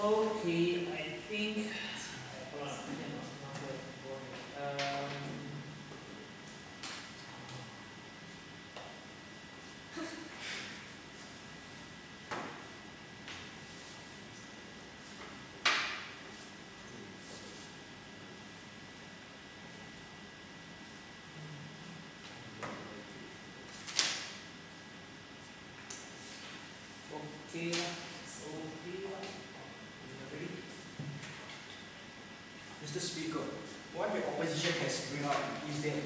Okay, I think. Hold on. Okay, so Mr. Speaker, what the opposition has bring up is that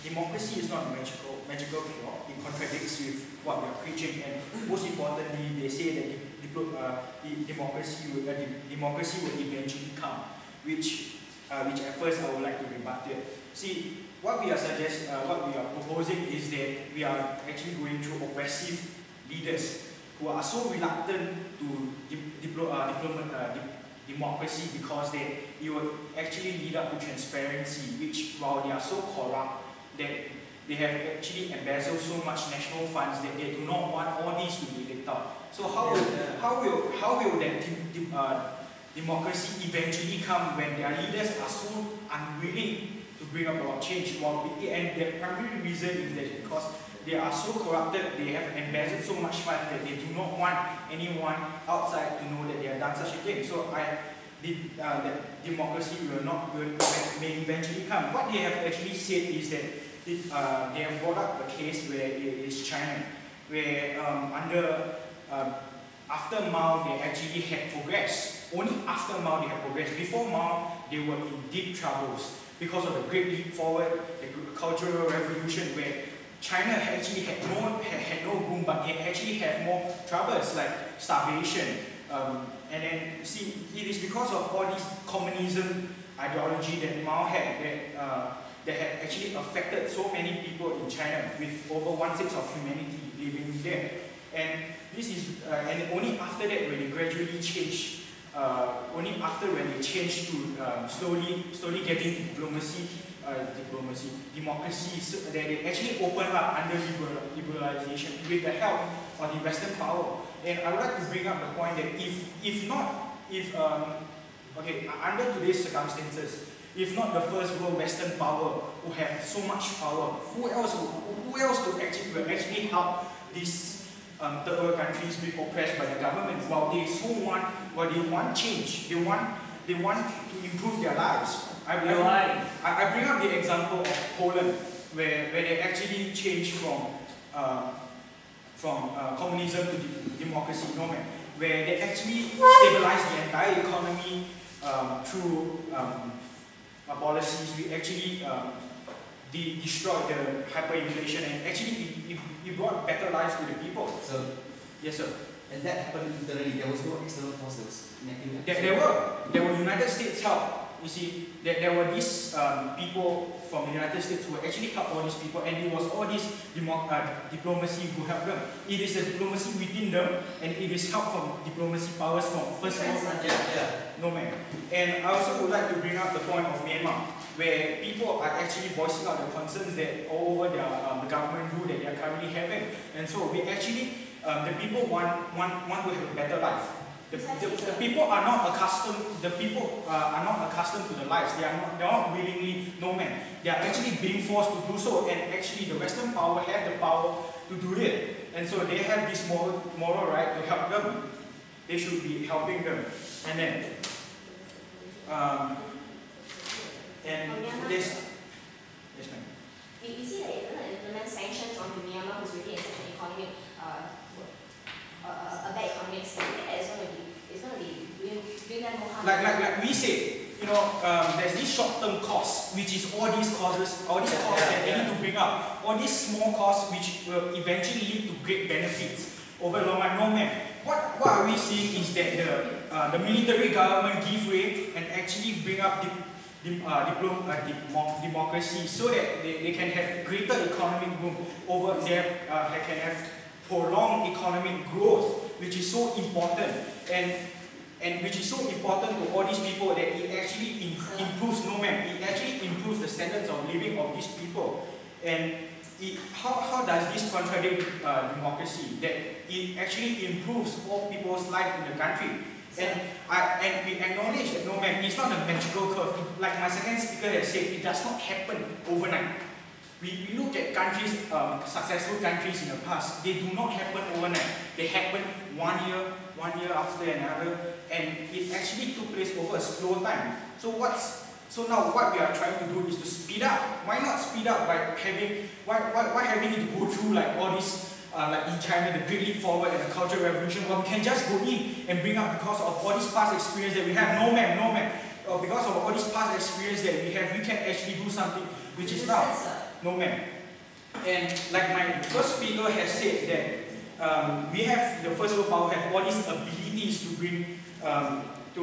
democracy is not magical cure. It contradicts with what we are preaching, and most importantly, they say that democracy will eventually come, which at first I would like to rebut it. See, what we are proposing is that we are actually going through oppressive leaders who are so reluctant to democracy because it will actually lead up to transparency, which while they are so corrupt that they have actually embezzled so much national funds that they do not want all these to be leaked out. So how will that democracy eventually come when their leaders are so unwilling to bring about change? And the primary reason is that because they are so corrupted, they have embezzled so much funds that they do not want anyone outside to know that they have done such a thing. So that democracy may eventually come. What they have actually said is that they have brought up a case where it is China, where after Mao they actually had progress. Only after Mao they had progress. Before Mao they were in deep troubles because of the Great Leap Forward, the Cultural Revolution, where China actually had no boom, but they actually had more troubles like starvation. And then see, it is because of all this communism ideology that Mao had that had actually affected so many people in China, with over 1/6 of humanity living there. And this is and only after that when they gradually changed. Only after when they changed to slowly getting democracy, so that they actually opened up under liberalization with the help of the Western power. And I would like to bring up the point that under today's circumstances, if not the first world Western power who have so much power, who else will actually help these third world countries being oppressed by the government while they want change, they want to improve their lives. I bring up the example of Poland, where they actually changed from communism to democracy, where they actually stabilized the entire economy through policies. We actually destroyed the hyperinflation, and actually it brought better lives to the people. So, yes, sir. And that happened internally. There was no external force that was enacting that. There were United States help. You see, there were these people from the United States who actually helped all these people, and it was all this diplomacy who helped them. It is the diplomacy within them, and it is help from diplomacy powers from first world countries. No man. And I also would like to bring up the point of Myanmar, where people are actually voicing out the concerns that all over the government rule that they are currently having. And so we actually, the people want to have a better life. The people are not accustomed. The people are not accustomed to the lives. They are not willingly nomad. They are actually being forced to do so, and actually the Western power have the power to do it. And so they have this moral right to help them. They should be helping them. And then, yes, ma'am. You see that if you implement sanctions on Myanmar, who's really in such an economic, a bad economic state, it's going to be doing them more harm. Like we say, there's this short-term cost, which is all these costs that they need to bring up, all these small costs which will eventually lead to great benefits over long run. No man. What are we seeing is that the military government give way and actually bring up democracy so that they can have greater economic boom over there, can have prolonged economic growth, which is so important, and which is so important to all these people that it actually improves it actually improves the standards of living of these people. And how does this contradict democracy? That it actually improves all people's life in the country. And we acknowledge that no man, it's not a magical curve. Like my second speaker has said, it does not happen overnight. We look at countries, successful countries in the past, they do not happen overnight. They happen one year after another, and it actually took place over a slow time. So now what we are trying to do is to speed up. Why not speed up by having, why having it to go through like all this, like in China, the Great Leap Forward and the Cultural Revolution, well, we can just go in and bring up because of all this past experience that we have. No ma'am. Because of all this past experience that we have, we can actually do something which is now. No ma'am. And like my first speaker has said that we have, the first world power have all these abilities to bring, to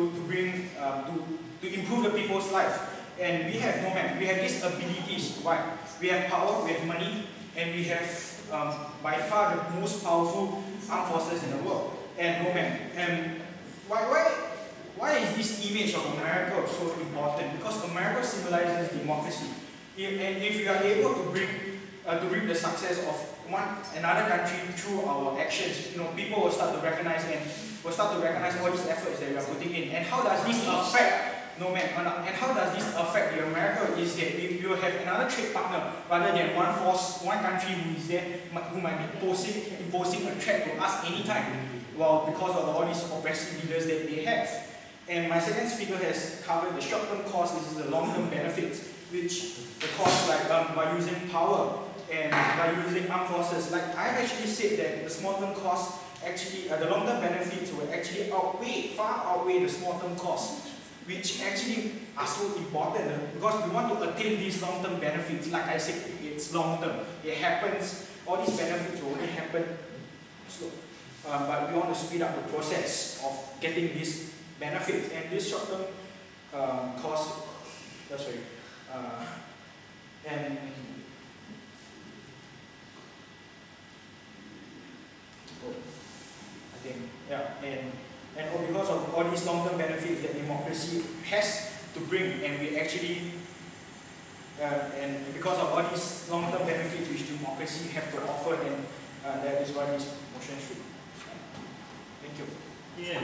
improve the people's life. And we have, no ma'am, we have these abilities. Why? We have power, we have money, and we have by far the most powerful armed forces in the world. And no ma'am. And why is this image of America so important? Because America symbolizes democracy. And if we are able to bring the success of another country through our actions, people will start to recognize all these efforts that we are putting in. And how does this affect? No ma'am. And how does this affect the America? Is that we will have another trade partner rather than one country who is there, who might be imposing a threat to us anytime. Well, because of all these oppressive leaders that they have. And my second speaker has covered the short-term cost. This is the long-term benefits, which the cost like by using power and by using armed forces. Like I've actually said that the small-term cost actually, the long-term benefits will actually far outweigh the small-term costs, which actually are so important because we want to attain these long-term benefits. Like I said, it's long-term. It happens. All these benefits will only happen slow, but we want to speed up the process of getting these benefits and this short-term cost. And I think, yeah, and because of all these long-term benefits that democracy has to bring, and we actually, and because of all these long-term benefits which democracy have to offer, and that is why this motion should. Thank you. Yeah.